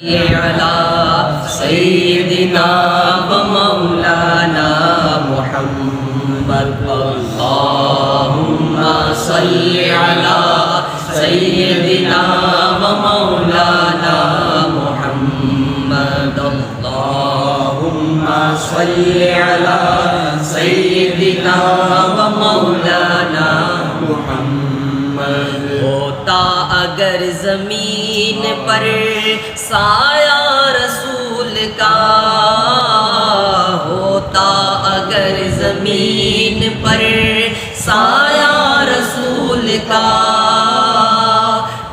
على سيدنا ومولانا محمد اللهم صل على سيدنا ومولانا محمد اللهم صل على سيدنا ومولانا محمد ہوتا اگر زمین پر سایہ رسول کا ہوتا اگر زمین پر سایہ رسول کا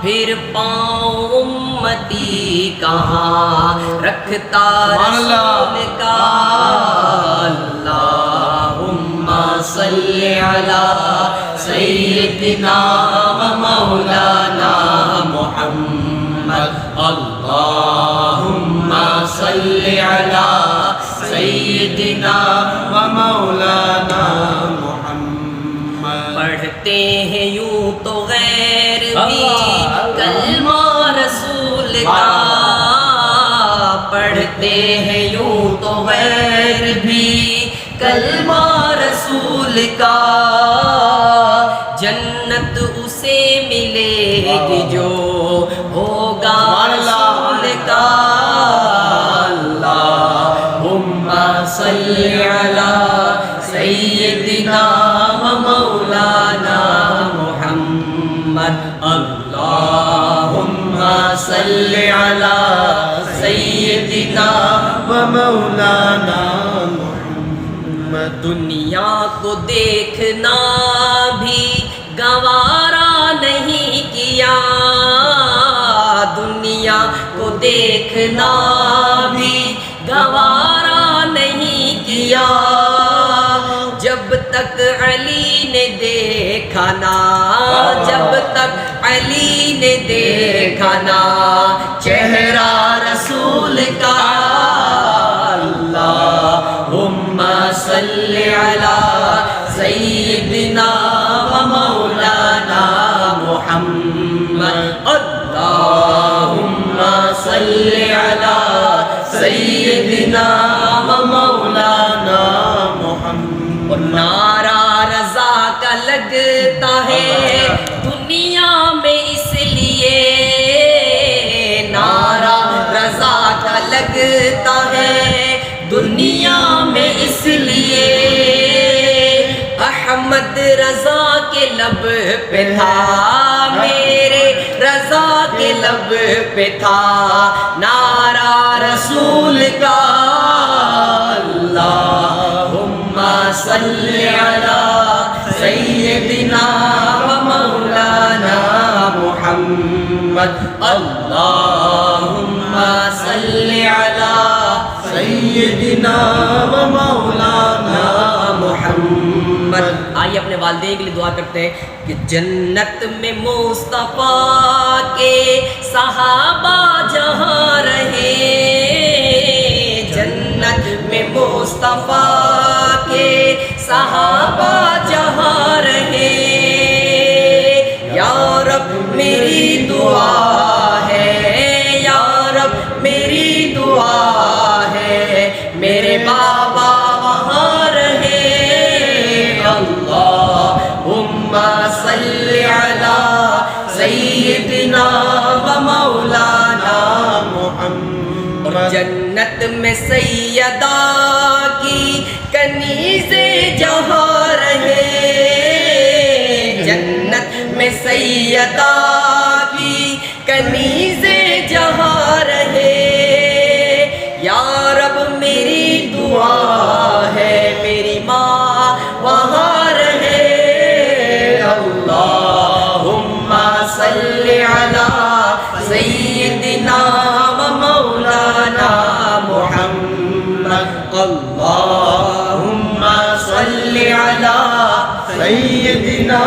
پھر پاؤں امتی کہاں رکھتا رسول کا اللہم صل علی سیدنا و مولانا محمد اللہم صل علی سیدنا و مولانا محمد پڑھتے ہیں یوں تو غیر بھی کلمہ رسول کا پڑھتے ہیں یوں تو غیر بھی کلمہ رسول کا جنت اسے ملے گی جو ہوگا رسول کا اللہم صل علی سیدنا و مولانا محمد اللہم صل علی سیدنا و مولانا محمد دنیا کو دیکھنا بھی گوارا نہیں کیا دنیا کو دیکھنا بھی گوارا نہیں کیا جب تک علی نے دیکھا نا جب تک علی نے دیکھا نا چہرہ رسول کا اللہم صل علی سیدنا و مولانا محمد اللہم صل علی سیدنا و مولانا محمد اور نعرہ رضا کا لگتا ہے دنیا میں اس لیے نعرہ رضا کا لگتا ہے دنیا میں اس لیے احمد رضا کے لب پہ تھا میرے رضا کے لب پہ تھا نعرہ رسول کا اللہم صل علی سیدنا و مولانا محمد اللہم صل علی سیدنا و مولانا محمد آئیے اپنے والدین کے لیے دعا کرتے ہیں کہ جنت میں مصطفیٰ کے صحابہ جہاں رہے جنت میں مصطفیٰ کے صحابہ جہاں رہے یا رب میری دعا ہے یا رب میری دعا ہے میرے بابا وہاں رہے اللہم صل علی سیدنا و مولانا محمد جنت میں سیدہ کی کنیز جہاں رہے جنت میں سیدہ کی کنیز جہاں رہے یا رب میری دعا ہے میری ماں وہاں رہے اللہم صل علی سیدنا و مولانا محمد اللہم صل علی سیدنا